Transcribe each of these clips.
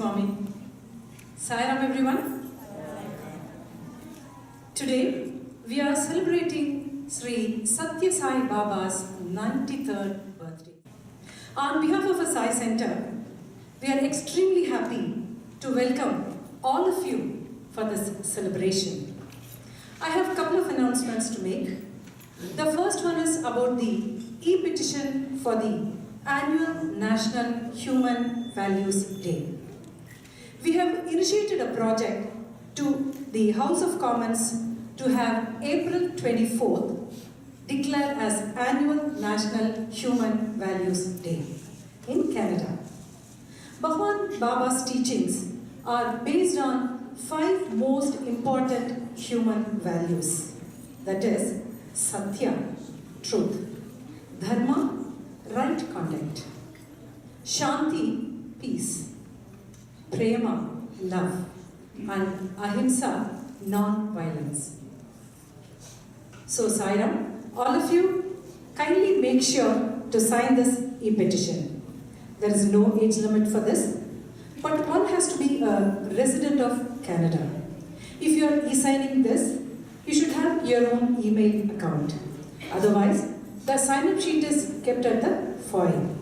Swami. Sairam everyone. Today we are celebrating Sri Satya Sai Baba's 93rd birthday. On behalf of the Sai Center, we are extremely happy to welcome all of you for this celebration. I have a couple of announcements to make. The first one is about the e-petition for the annual National Human Values Day. We have initiated a project to the House of Commons to have April 24th declared as annual National Human Values Day in Canada. Bhagwan Baba's teachings are based on 5 most important human values, that is, Satya, truth, Dharma, right conduct, Shanti, peace, Prema, love, and Ahimsa, non-violence. So Sairam, all of you kindly make sure to sign this e-petition. There is no age limit for this, but one has to be a resident of Canada. If you are e-signing this, you should have your own email account. Otherwise, the sign-up sheet is kept at the foyer.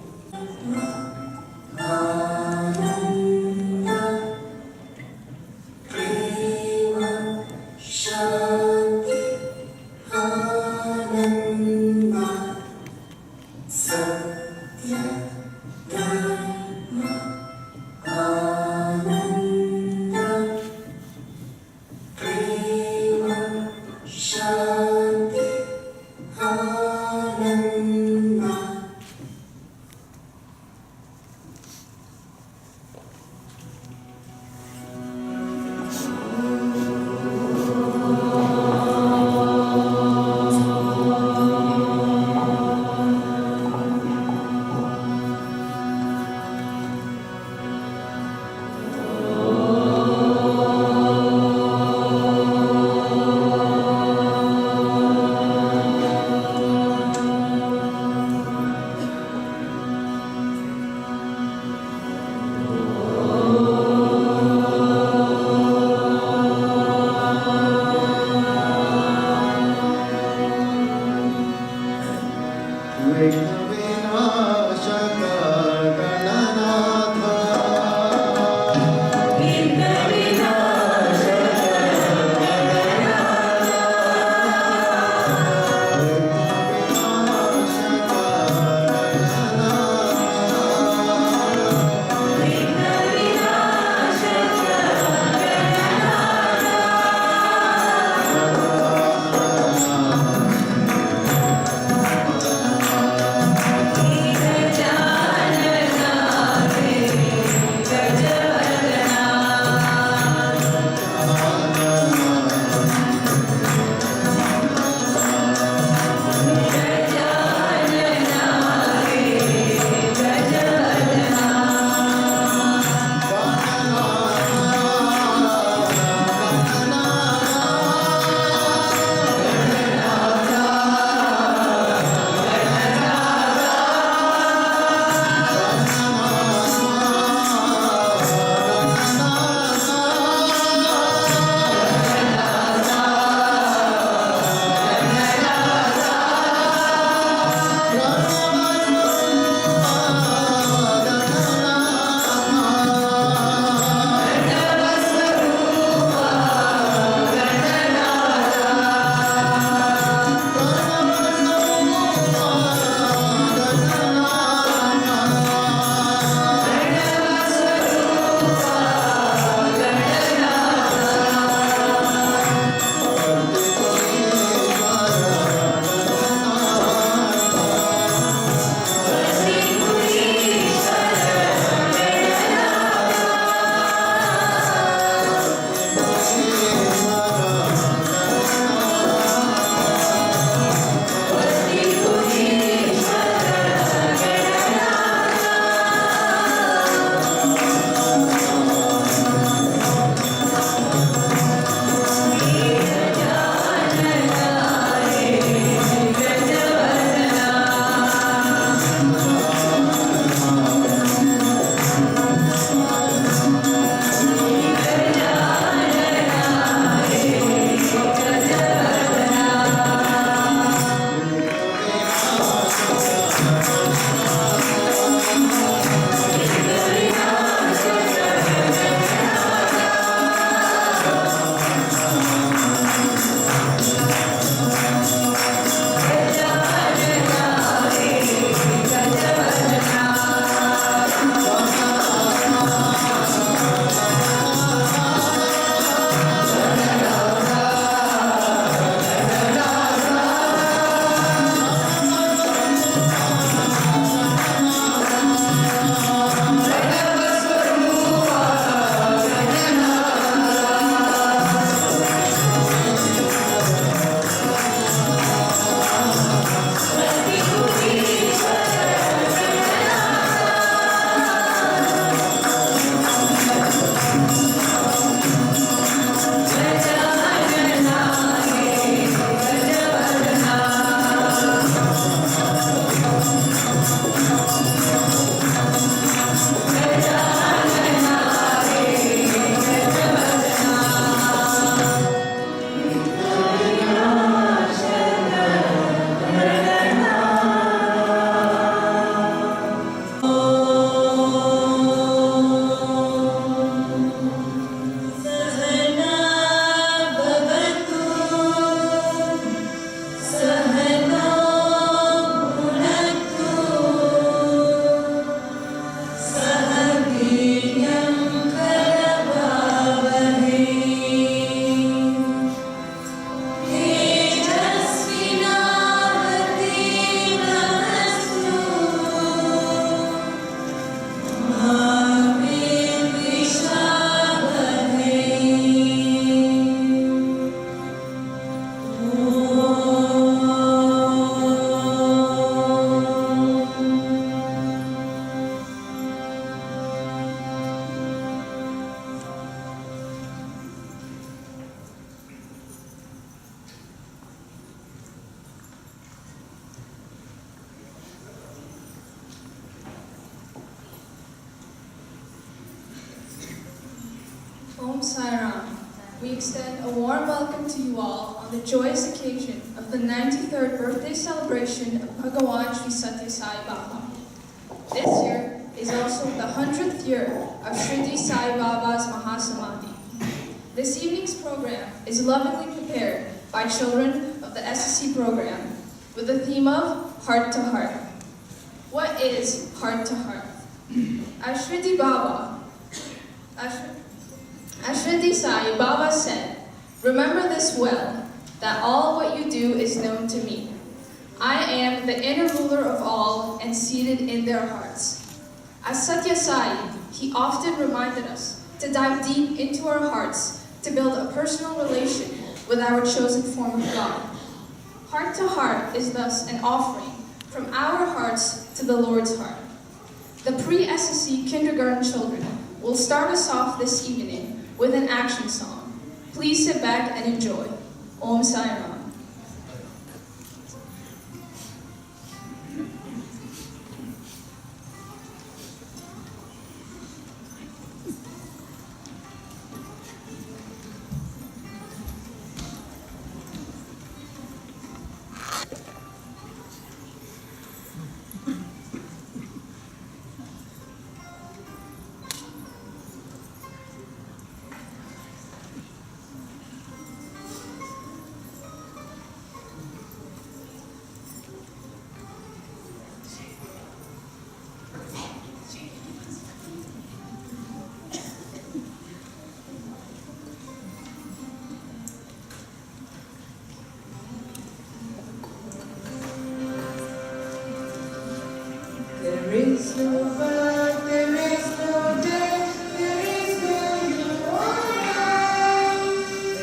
Om Sai Ram. We extend a warm welcome to you all on the joyous occasion of the 93rd birthday celebration of Bhagawan Sri Satya Sai Baba. This year is also the 100th year of Shri Sai Baba's Mahasamadhi. This evening's program is lovingly prepared by children of the SSC program with the theme of Heart to Heart. What is Heart to Heart? As Shri Sai Baba said, "Remember this well, that all what you do is known to me. I am the inner ruler of all and seated in their hearts." As Satya Sai, he often reminded us to dive deep into our hearts to build a personal relation with our chosen form of God. Heart to Heart is thus an offering from our hearts to the Lord's heart. The pre-SSC kindergarten children will start us off this evening with an action song. Please sit back and enjoy. Om Sai Ram. There is no birth, there is no death, there is no you or I.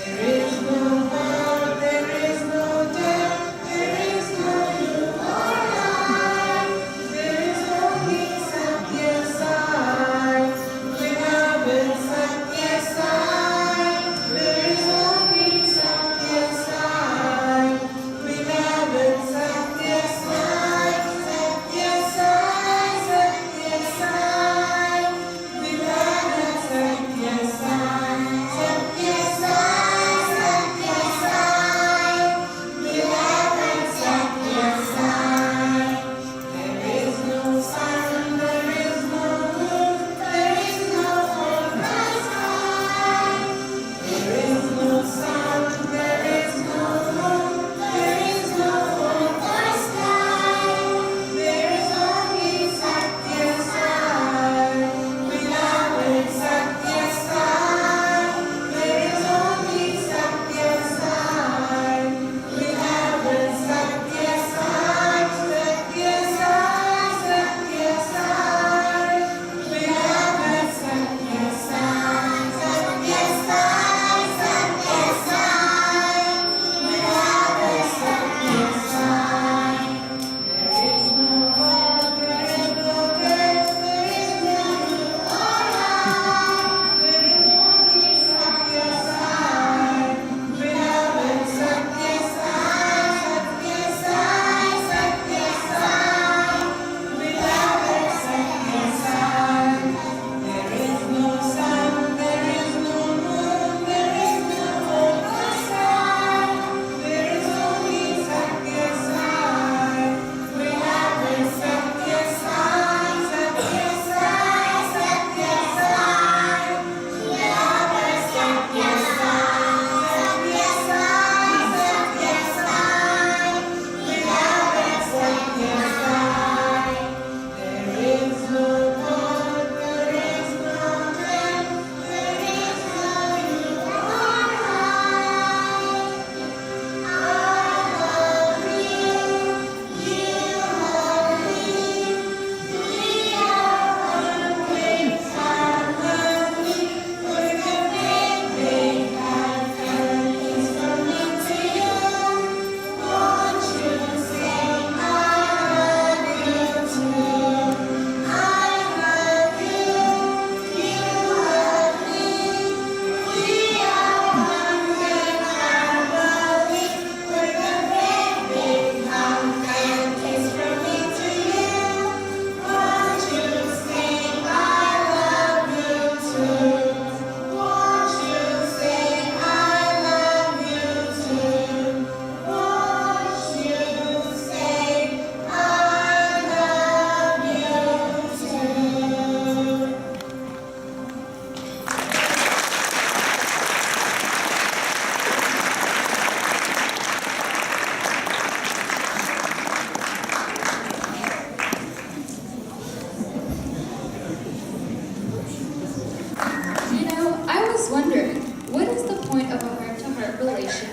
There is no birth, there is no death, there is no you or I. There is only Satya Sai, beloved Satya Sai. There is only Satya Sai, beloved Satya Sai. Satya Sai, Satya Sai, beloved Satya Sai. Satya Sai, Satya Sai, beloved Satya Sai. There is no sun, there is no moon, there is no forecast sky. There is no sun, there is no moon, there is no forecast sky. There is only Satya Sai, beloved Satya Sai.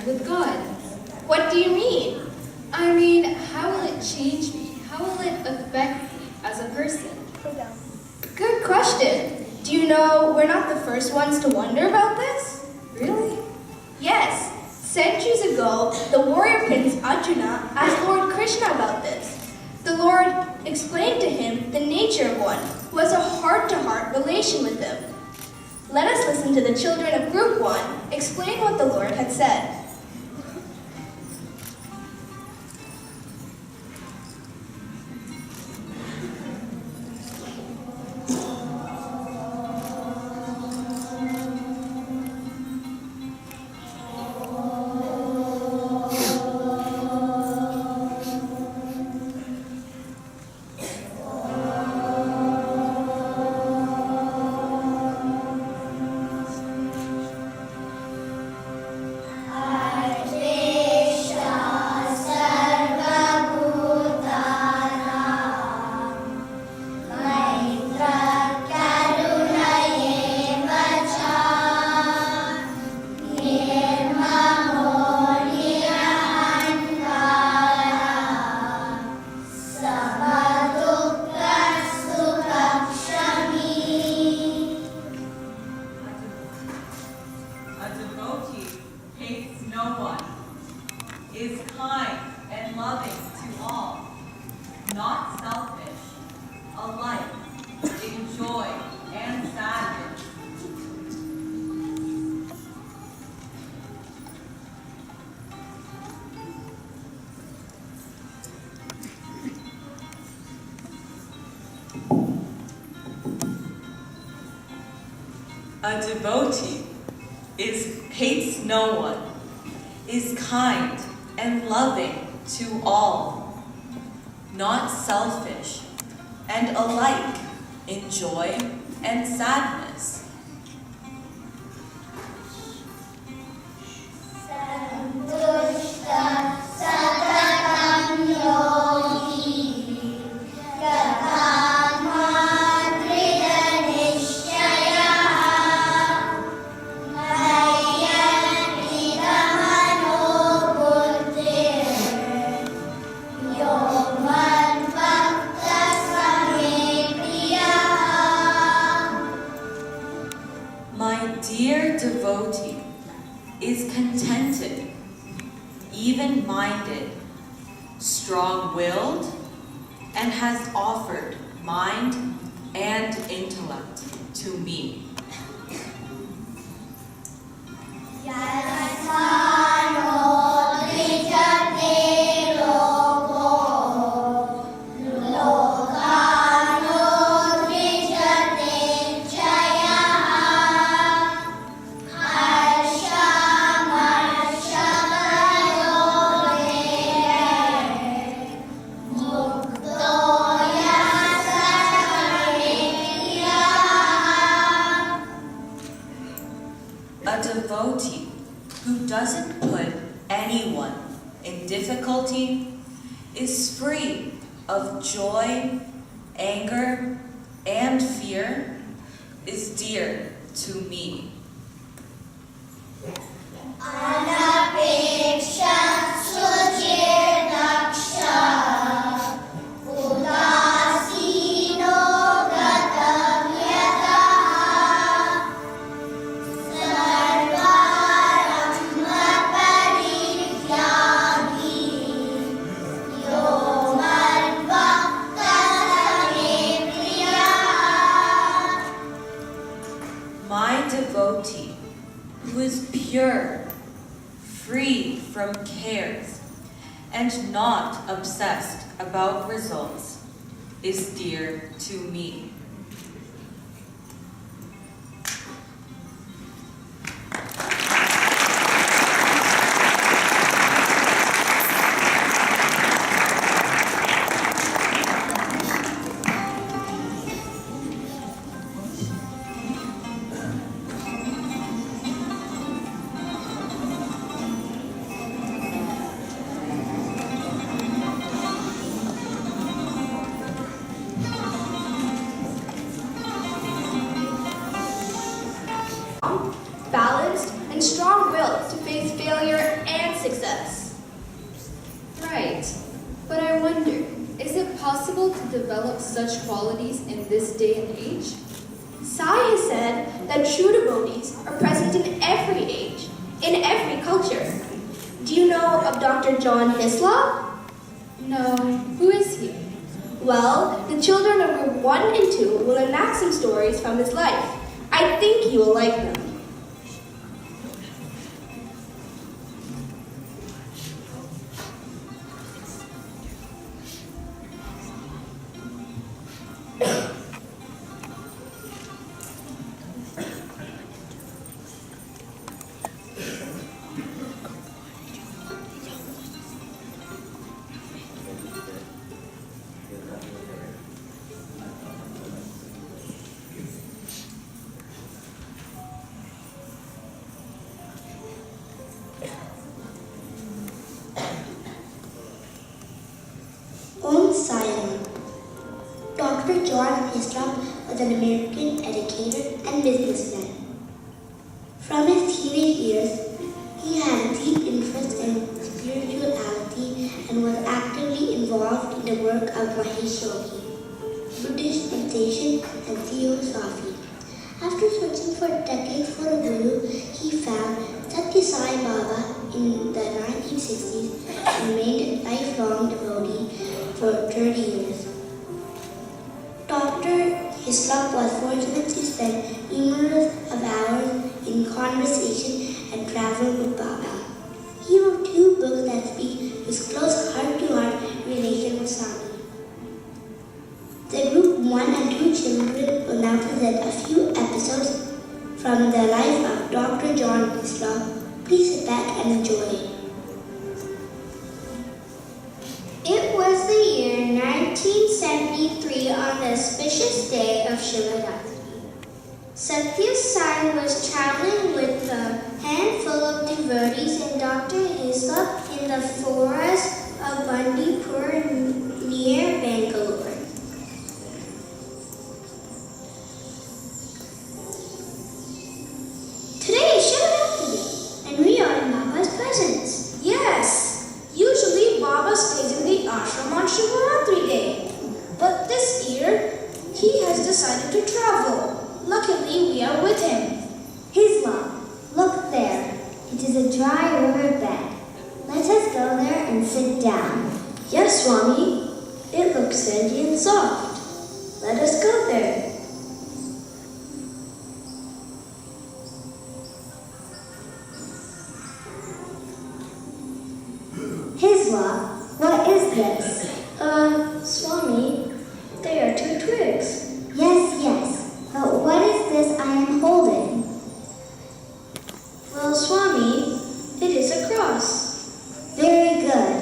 connected with God. What do you mean? I mean, how will it change me? How will it affect me as a person? Good question. Do you know we're not the first ones to wonder about this? Really? Yes. Centuries ago, the warrior prince Arjuna asked Lord Krishna about this. The Lord explained to him the nature of one who has a heart-to-heart relation with him. Let us listen to the children of Group 1 explain what the Lord had said. Is kind and loving to all, not selfish, alike in joy and sadness. A devotee hates no one, is kind and loving to all, not selfish, and alike in joy and sadness. My dear devotee is contented, even-minded, strong-willed, and has offered mind and intellect to me. A devotee who doesn't put anyone in difficulty is free of joy, anger, and fear, is dear to me. My devotee, who is pure, free from cares, and not obsessed about results, is dear to me. Balanced and strong-willed to face failure success. Right. But I wonder, is it possible to develop such qualities in this day and age? Sai has said that true devotees are present in every age, in every culture. Do you know of Dr. John Hislop? No. Who is he? Well, the children of group 1 and 2 will enact some stories from his life. I think you will like them. Silent. Dr. John Hislop was an American educator and businessman. From his teenage years, he had a deep interest in spirituality and was actively involved in the work of Mahesh Yogi, Buddhist meditation and theosophy. After searching for decades for a guru, he found Satya Sai Baba in the 1960s and remained a lifelong devotee for 30 years. Dr. Hislop was fortunate to spend numerous of hours in conversation and travel with Baba. He wrote 2 books that speak his close heart-to-heart relation with Swami. The group 1 and 2 children will now present a few episodes from the life of Dr. John Hislop. Please sit back and enjoy. It was the year 1973 on the auspicious day of Shivaratri. Satya Sai was traveling with a handful of devotees and Dr. Hislop in the forest of Bandipur near Bangalore. Today is Shivaratri and we are in Baba's presence. Yes! Usually Baba stays in the ashram on Shivaratri day. But this year, he has decided to travel. Luckily, we are with him. Hislop, look there. It is a dry river bed. Let us go there and sit down. Yes, Swami. It looks sandy and soft. Let us go there. Hislop, what is this? Swami, they are 2 twigs. Yes, but what is this I am holding? Well, Swami, it is a cross. Very good.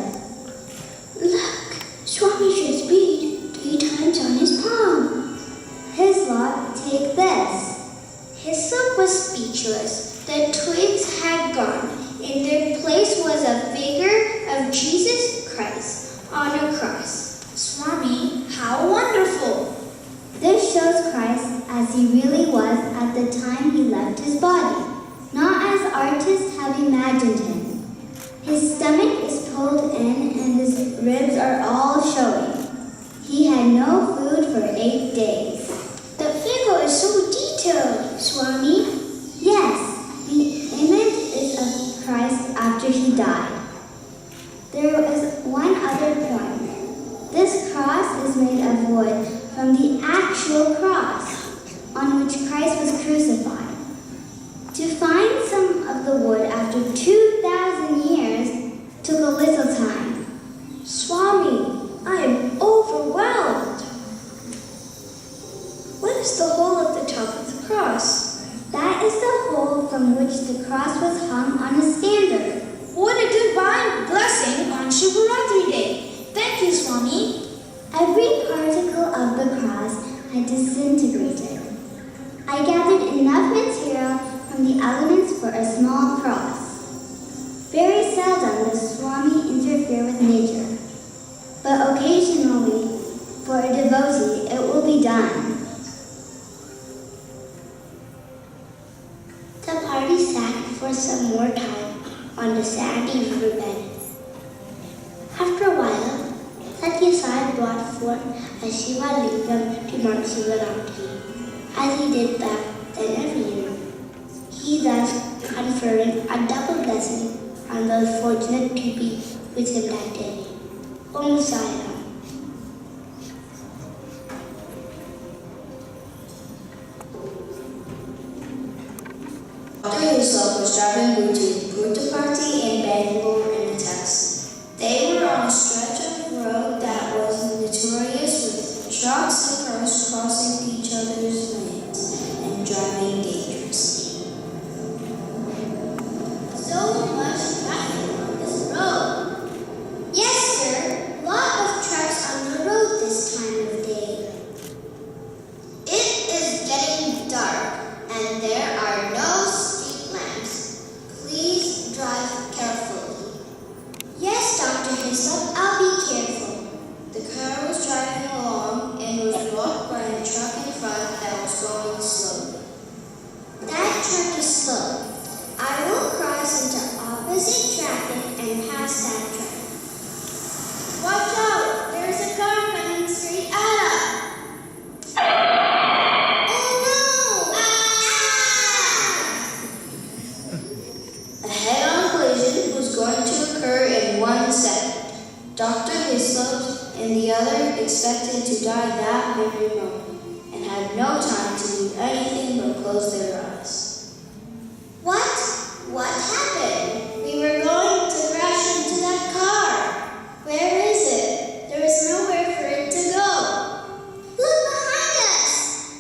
Look, Swami shows bead 3 times on his palm. Hislop, take this. Hislop was speechless. The twigs had gone. In their place was a figure of Jesus Christ on a cross. Swami, how wonderful! This shows Christ as he really was at the time he left his body, not as artists have imagined him. His stomach is pulled in and his ribs are all showing. He had no food for 8 days. The figure is so detailed, Swami. Yes, the image is of Christ after he died. There is one other point. This cross is made of wood from the actual cross on which Christ was crucified. To find some of the wood after 2,000 years took a little time. Swami, I am overwhelmed. What is the hole at the top of the cross? That is the hole from which the cross was hung on a standard. What a divine blessing on Shivaratri day. Thank you, Swami. Every particle of the cross had disintegrated. I gathered enough material from the elements for a small cross. Very seldom does Swami interfere with nature, but occasionally, for a devotee, it will be done. The party sat for some more time on the sandy riverbed. After a while, Satya Sai brought forth a Shiva Lingam to Mount Sivaramji, as he did back then every year. He thus conferring a double blessing on those fortunate to be with him that day. Om Sai Ram. Dr. Hislop was driving to Puttaparthi in Bangalore in a taxi. They were on a stretch of road that was notorious with trucks and cars crossing each other's lanes and driving dangerously. So much traffic on this road. Yes, sir. Lot of trucks on the road this time of day. It is getting dark and there are no street lamps. Please drive carefully. Yes, Dr. Hislop, I'll be careful. The car was driving along and was blocked by a truck in front that was going slowly. That truck is slow. I will cross into opposite traffic and pass that truck. Watch out! There's a car coming straight at us. Oh no! A head-on collision was going to occur in 1 second. Dr. Hislop and the other expected to die that very moment and had no time to do anything but close their eyes. What? What happened? We were going to crash into that car. Where is it? There is nowhere for it to go. Look behind us!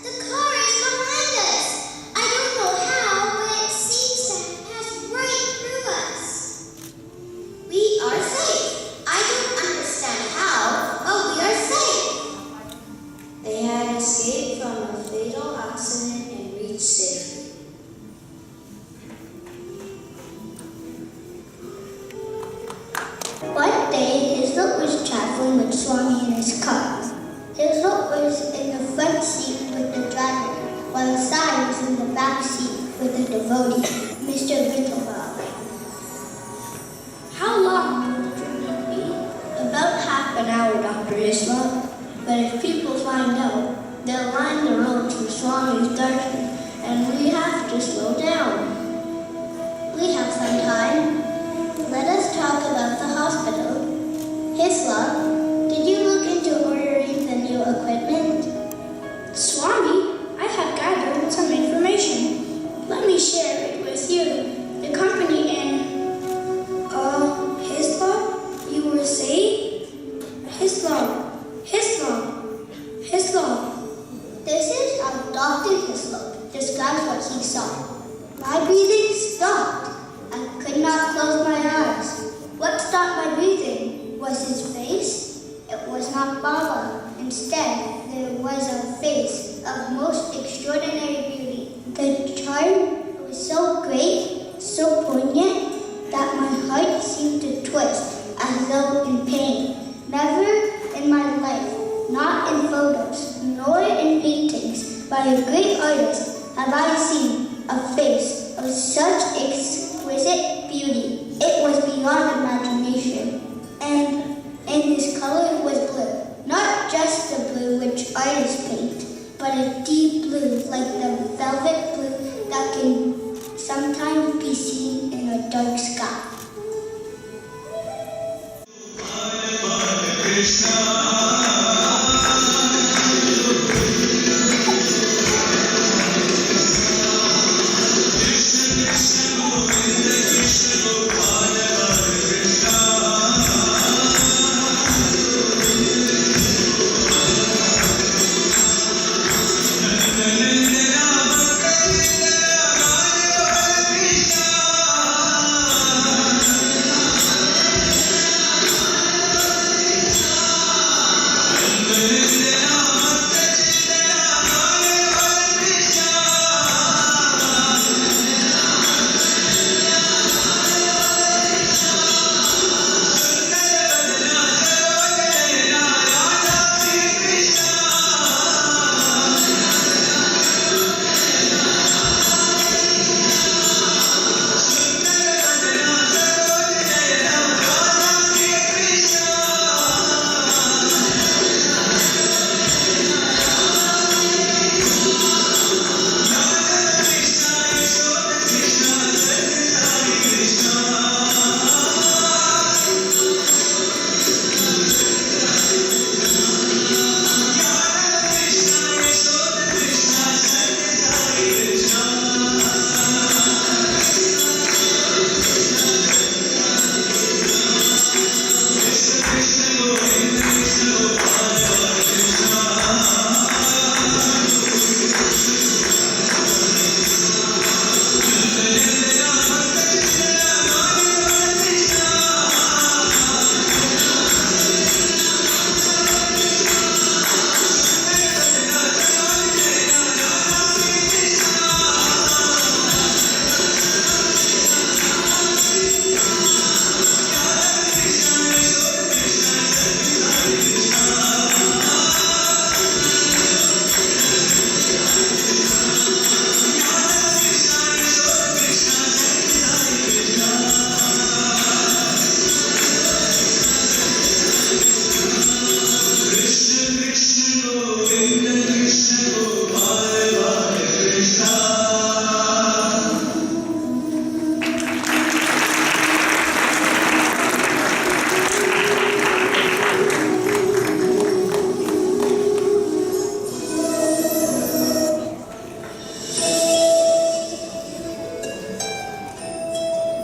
The car is behind us! I don't know how, but it seems to have passed right through us. We are safe. I don't understand how, but we are safe. They had escaped from a fatal accident and reached safely. One day, Hislop was traveling with Swami in his car. Hislop was in the front seat with the driver, while Sai was in the back seat with the devotee, Mr. Vintabal. How long will the journey be? About half an hour, Dr. Hislop. But if people find out, they'll line the road to Swami's darshan, and we have to slow down. We have some time. Let us talk about the hospital. Hislop, did you look into ordering the new equipment? Swami, I have gathered some information. Let me share it with you. The company in... Hislop? You were saying? Hislop. This is how Dr. Hislop describes what he saw. My breathing stopped. I could not close my eyes. What stopped my breathing? Was his face? It was not Baba. Instead, there was a face of most extraordinary beauty. The charm was so great, so poignant, that my heart seemed to twist as though in pain. Never in my life, not in photos, nor in paintings, by a great artist, have I seen a face of such exquisite beauty. It was beyond imagination. And his color was blue. Not just the blue which artists paint, but a deep blue like the velvet blue that can sometimes be seen in a dark sky.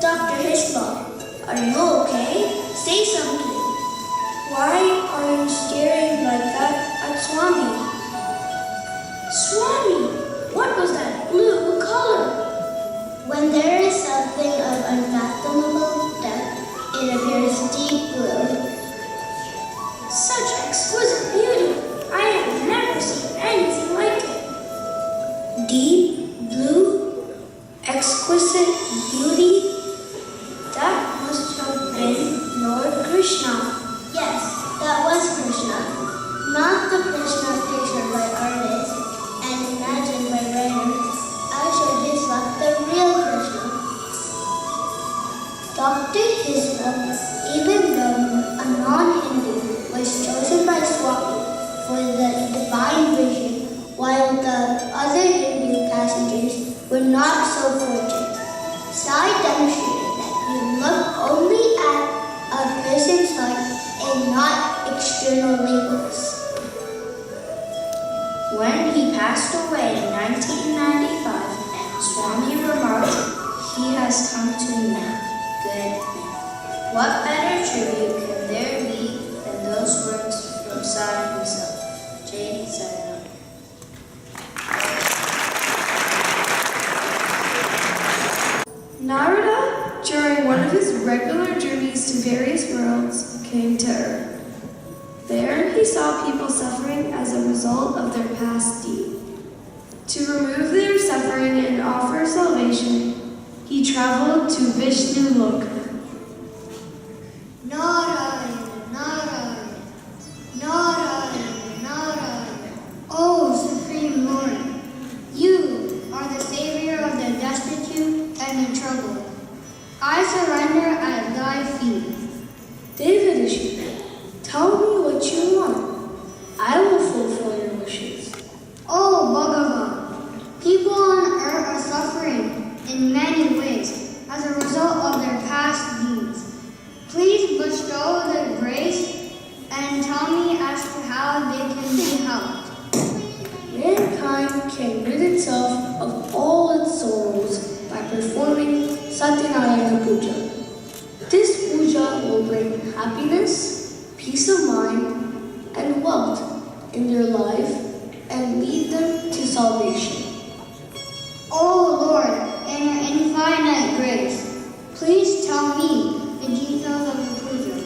Dr. Hisbah, are you okay? Say something. Why are you staring like that at Swami? Swami, what was that blue color? When there is something of unfathomable depth, it appears deep blue. Such exquisite beauty. I have never seen anything like it. Deep blue, exquisite beauty. That must have been Lord Krishna. Yes, that was Krishna. Not the Krishna pictured by artists and imagined by writers. I showed Hisbah the real Krishna. Dr. Hisbah, even though a non-Hindu, was chosen by Swami for the divine vision, while the other Hindu passengers were not so fortunate. Sai demonstrated that you look only at a person's heart and not external labels. When he passed away in 1995, Swami remarked, "He has come to me, good man." What better tribute can there be than those words from Sai himself? Jai Saranam. Narada, during one of his regular journeys to various worlds, came to Earth. There he saw people suffering as a result of their past deed. To remove their suffering and offer salvation, he traveled to Vishnu Loka. Narayana, Narayana, Narayana, Narayana. Oh, Supreme Lord, you are the Savior of the destitute and the troubled. I surrender at thy feet. Devarishi, tell me what you want. I will fulfill your wishes. Oh, Bhagavan, people on earth are suffering in many ways as a result of their past deeds. Please bestow the grace and tell me as to how they can be helped. Mankind can rid itself of all its sorrows by performing Satyanarayana Puja. This puja will bring happiness, peace of mind, and wealth in their life and lead them to salvation. Oh Lord, in your infinite grace, please tell me the details of the puja,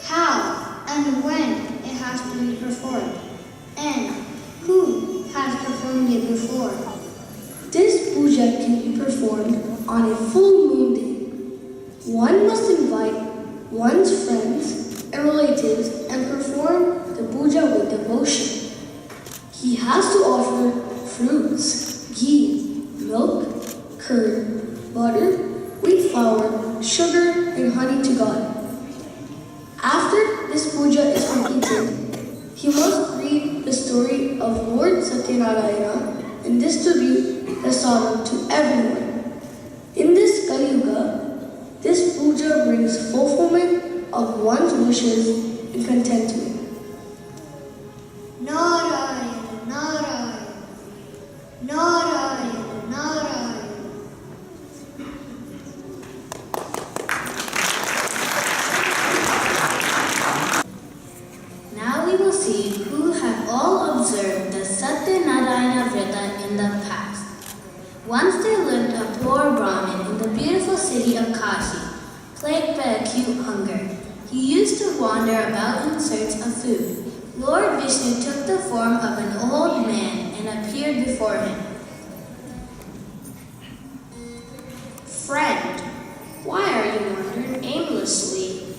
how and when it has to be performed, and who has performed it before. This puja can be performed on a full moon day. One must invite one's friends and relatives and perform the puja with devotion. He has to offer fruits, ghee, milk, curd, butter, wheat flour, sugar, and honey to God. After this puja is completed, he must read the story of Lord Satyanarayana and distribute the sadhana to everyone. In this Kali Yuga, this puja brings fulfillment of one's wishes and contentment. Narayana, Narayana, Narayana, Narayana. Now we will see who have all observed the Satyanarayana Vrata in the past. Once there lived a poor Brahmin in the beautiful city of Kashi, plagued by acute hunger. He used to wander about in search of food. Lord Vishnu took the form of an old man and appeared before him. Friend, why are you wandering aimlessly?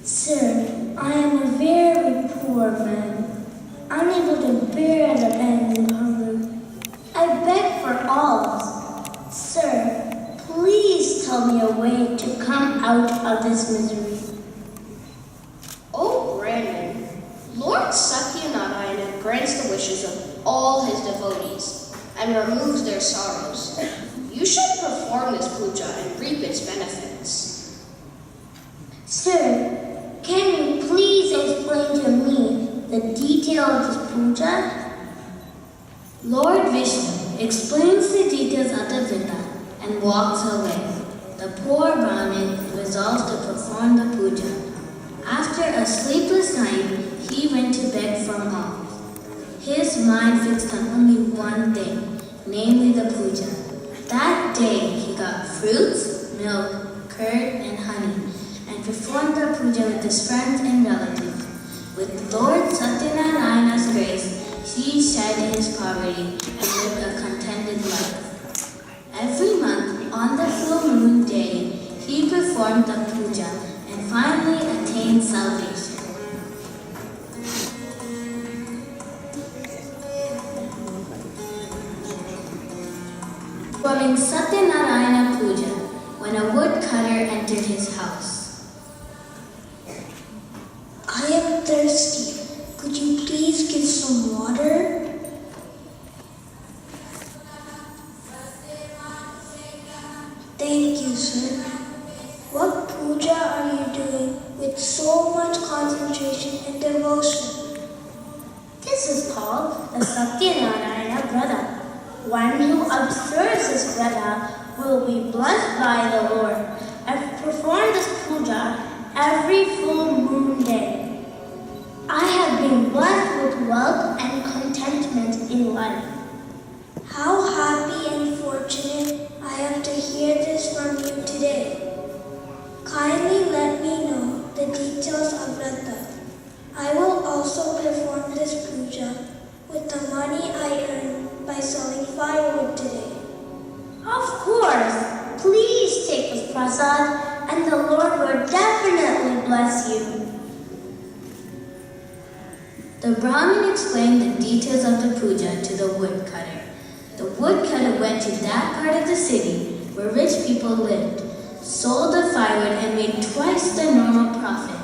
Sir, I am a very poor man, unable to bear the pangs of hunger. I beg for alms. Sir, please tell me a way to come out of this misery. Oh, Brandon, Lord Satyanarayana grants the wishes of all his devotees and removes their sorrows. You should perform this puja and reap its benefits. Sir, can you please explain to me the detail of this puja? Lord Vishnu explains the details of the Vrata and walks away. The poor a sleepless night, he went to beg for alms. His mind fixed on only one thing, namely the puja. That day he got fruits, milk, curd, and honey, and performed the puja with his friends and relatives. With Lord Satyanarayana's grace, he shed his poverty and lived a contented life. Every month, on the full moon day, he performed the puja and finally attained salvation. Performing Satyanarayana puja when a woodcutter entered his house. I am thirsty. Could you please give some water? Thank you, sir. What puja are you doing with so much concentration and devotion? This is called the Satyanarayana Vrata. One who observes this Vrata will be blessed by the Lord. I perform this puja every full moon day. I have been blessed with wealth and contentment in life. How happy and fortunate I am to hear this from you today. Kindly let me know the details of Vrata. I will also perform this puja with the money I earn by selling firewood today. Of course, please take this prasad and the Lord will definitely bless you. The Brahmin explained the details of the puja to the woodcutter. The woodcutter went to that part of the city where rich people lived, sold the firewood and made twice the normal profit.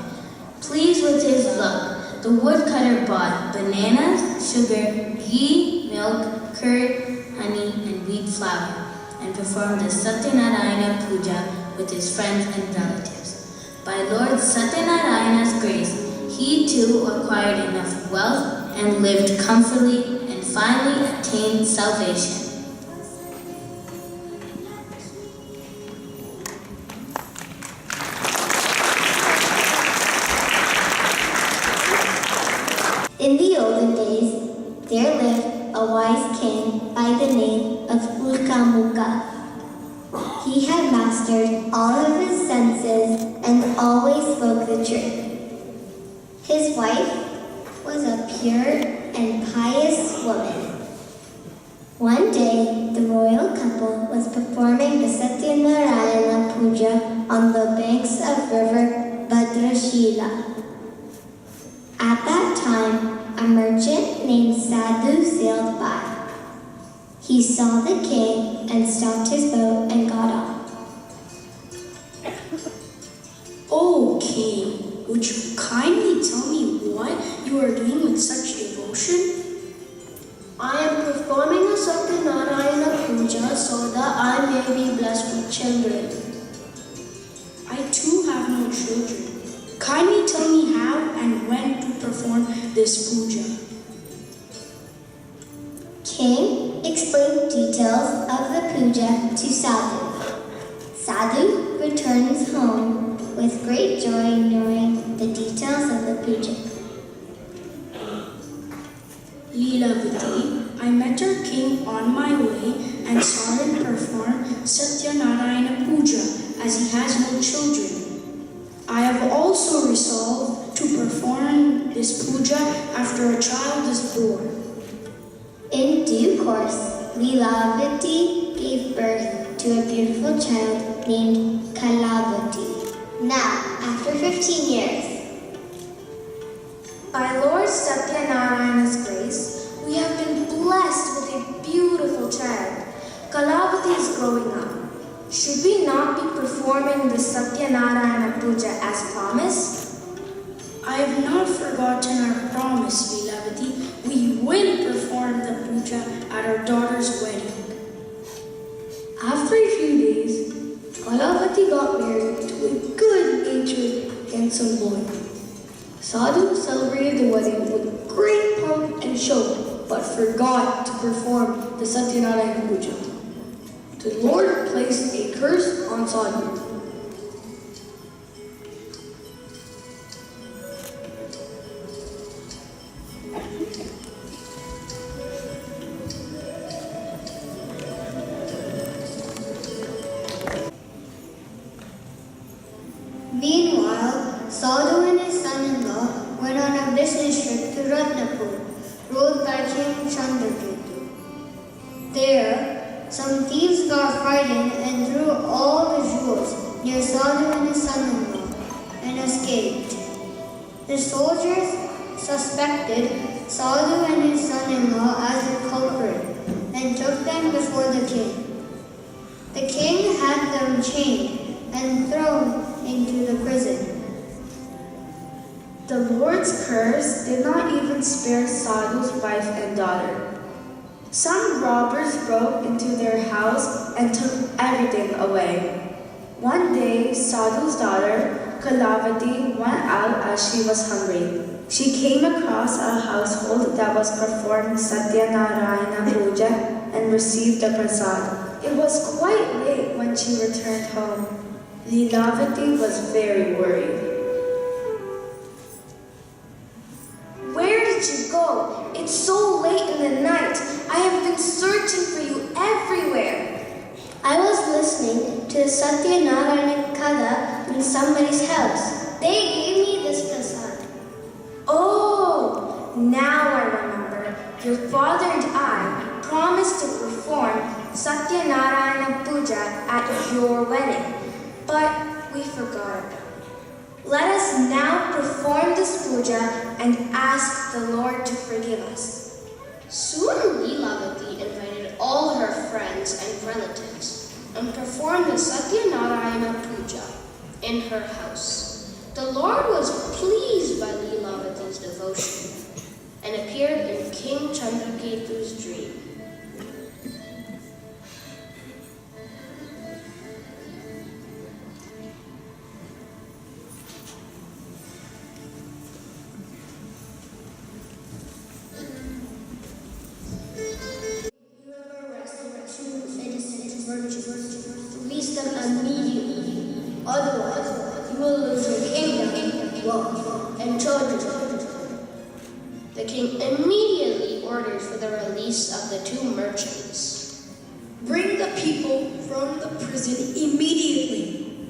Pleased with his luck, the woodcutter bought bananas, sugar, ghee, milk, curd, honey, and wheat flour, and performed the Satyanarayana puja with his friends and relatives. By Lord Satyanarayana's grace, he too acquired enough wealth and lived comfortably and finally attained salvation. In the olden days, there lived a wise king by the name of Ulkamuka. He had mastered all of his senses and always spoke the truth. His wife was a pure and pious woman. One day, the royal couple was performing the Satyanarayana puja on the banks of river Bhadrashila. At that time, a merchant named Sadhu sailed by. He saw the king and stopped his boat and got off. Oh, king, would you kindly tell me what you are doing with such devotion? I am performing a Satyanarayana puja so that I may be blessed with children. I too have no children. Kindly tell me how and when to perform this puja. King explained details of the puja to Sadhu. Sadhu returns home with great joy knowing the details of the puja. Leelavati, I met our king on my way and saw him perform Satyanarayana puja as he has no children. I have also resolved to perform this puja after a child is born. In due course, Leelavati gave birth to a beautiful child named Kalavati. Now, after 15 years, By Lord Satyanarayana's grace, we have been blessed with a beautiful child. Kalavati is growing up. Should we not be performing the Satyanarayana puja as promised? I have not forgotten our promise, Leelavati. We will perform the puja at our daughter's wedding. After a few days, Kalavati got married to a good-natured, handsome boy. Sadhu celebrated the wedding with great pomp and show, but forgot to perform the Satyanarayana puja. The Lord placed a curse on Sadhu. Sadhu and his son-in-law went on a business trip to Ratnapur, ruled by King Chandraketu. There, some thieves got frightened and threw all the jewels near Sadhu and his son-in-law and escaped. The soldiers suspected Sadhu and his son-in-law as the culprit and took them before the king. The king had them chained and thrown into the prison. The Lord's curse did not even spare Sadhu's wife and daughter. Some robbers broke into their house and took everything away. One day, Sadhu's daughter, Kalavati, went out as she was hungry. She came across a household that was performing Satyanarayana Puja and received the prasad. It was quite late when she returned home. Lilavati was very worried. Where did you go? It's so late in the night. I have been searching for you everywhere. I was listening to the Satyanarayana Katha in somebody's house. They gave me this prasad. Oh, now I remember. Your father and I promised to perform Satyanarayana Puja at your wedding, but we forgot. Let us now perform this puja and ask the Lord to forgive us. Soon Lilavati invited all her friends and relatives and performed the Satyanarayana Puja in her house. The Lord was pleased by Lilavati's devotion and appeared in King Chandraketu's dream. Release them immediately. Otherwise, you will lose your kingdom, wealth, and children. The king immediately ordered for the release of the two merchants. Bring the people from the prison immediately.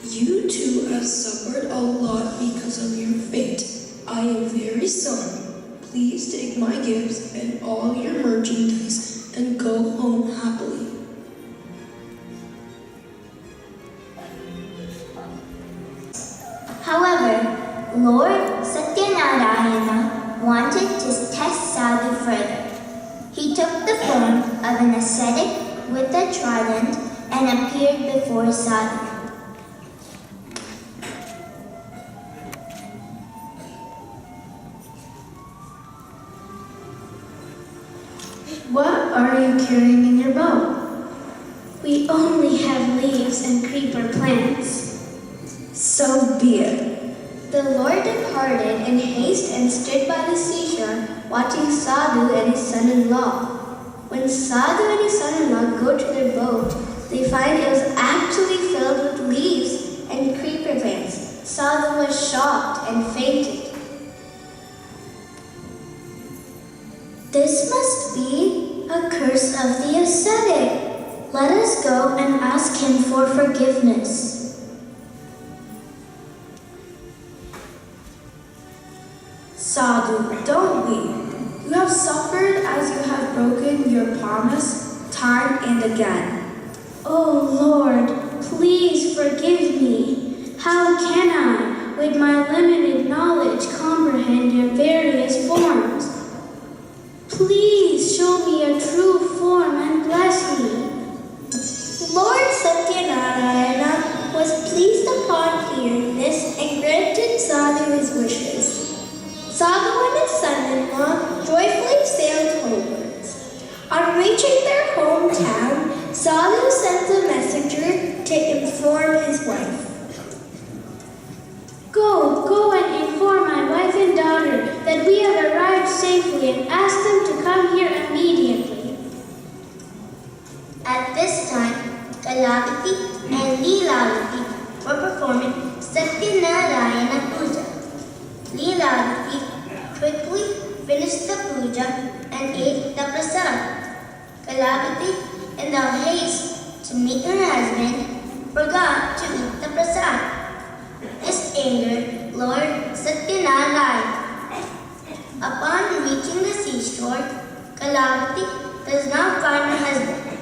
You two have suffered a lot because of your fate. I am very sorry. Please take my gifts and all your merchandise and go home happily. However, Lord Satyanarayana wanted to test Sadhu further. He took the form of an ascetic with a trident and appeared before Sadhu. What are you carrying in your boat? We only have leaves and creeper plants. So be it. The Lord departed in haste and stood by the seashore, watching Sadhu and his son-in-law. When Sadhu and his son-in-law go to their boat, they find it was actually filled with leaves and creeper plants. Sadhu was shocked and fainted. This must be a curse of the ascetic. Let us go and ask him for forgiveness. Sadhu, don't weep. You have suffered as you have broken your promise time and again. Oh Lord, please forgive me. How can I, with my limited knowledge, comprehend your various forms? Please show me a true form and bless me. Lord Satyanarayana was pleased upon hearing this and granted Sadhu his wishes. Sadhu and his son-in-law joyfully sailed homewards. On reaching their hometown, Sadhu sent a messenger to inform his wife. Go and inform my wife and daughter that we have arrived safely and ask them to come here immediately. At this time, Kalavati and Lilavati were performing Satyanarayana Puja. Lilavati quickly finished the puja and ate the prasad. Kalavati, in their haste to meet her husband, forgot to eat the prasad. This angered Lord Satyanarayana. Upon reaching the seashore, Kalavati does not find her husband.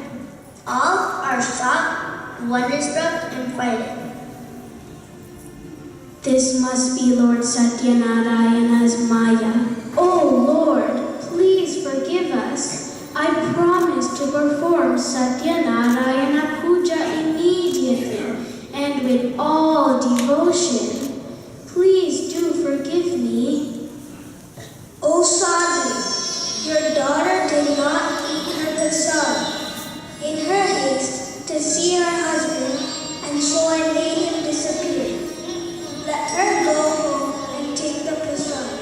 All are shocked, wonderstruck, and frightened. This must be Lord Satyanarayana's Maya. Oh Lord, please forgive us. I promise to perform Satyanarayana Puja immediately and with all devotion. Please do forgive me. O Sadhu, your daughter did not eat her prasad in her haste to see her husband, and so I made him disappear. Let her go home and take the prasad.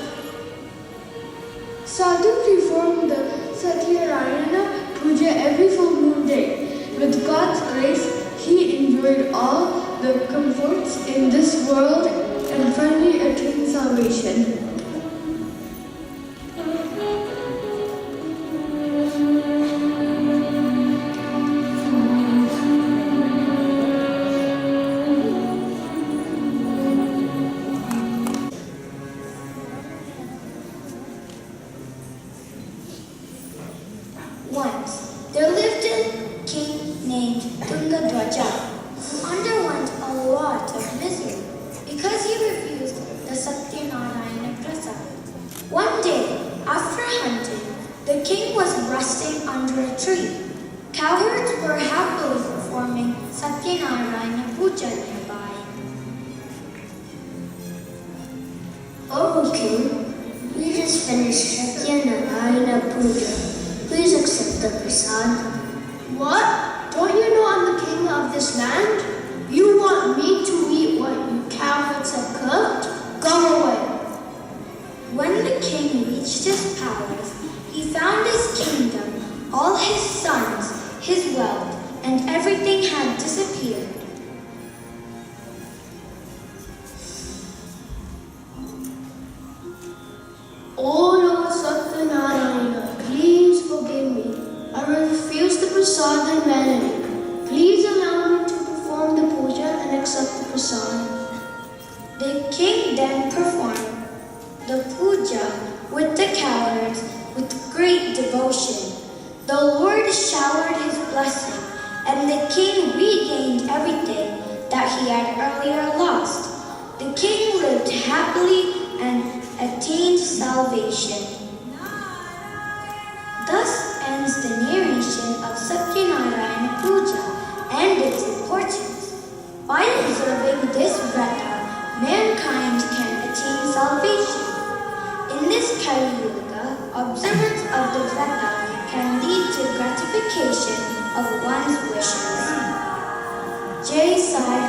Sadhu performed the Satyanarayana Puja every full moon day. With God's grace, he enjoyed all the comforts in this world and finally attained salvation. Once, there lived a king named Tungabhaja who underwent a lot of misery because he refused the Satyanarayana Prasad. One day, after hunting, the king was resting under a tree. Cowherds were happily performing Satyanarayana Puja nearby. Oh, King, we just finished Satyanarayana Puja. Please accept the prasad. What? Don't you know I'm the king of this land? You want me to eat what you cowherds have cooked? Go away. When the king reached his palace, he found his kingdom, all his sons, his wealth, and everything had disappeared. Oh Lord Satyanarayana, please forgive me. I refuse the prasad and vanity. Please allow me to perform the puja and accept the prasad. The king then performed the puja with the cowherds with great devotion. The Lord showered his blessing, and the king regained everything that he had earlier lost. The king lived happily and attained salvation. Thus ends the narration of Satyanarayana Puja and its importance. By observing this vrata, mankind can attain salvation. In this Kali Yuga, observance of the vrata can lead to gratification of one's wishes. Jai Sai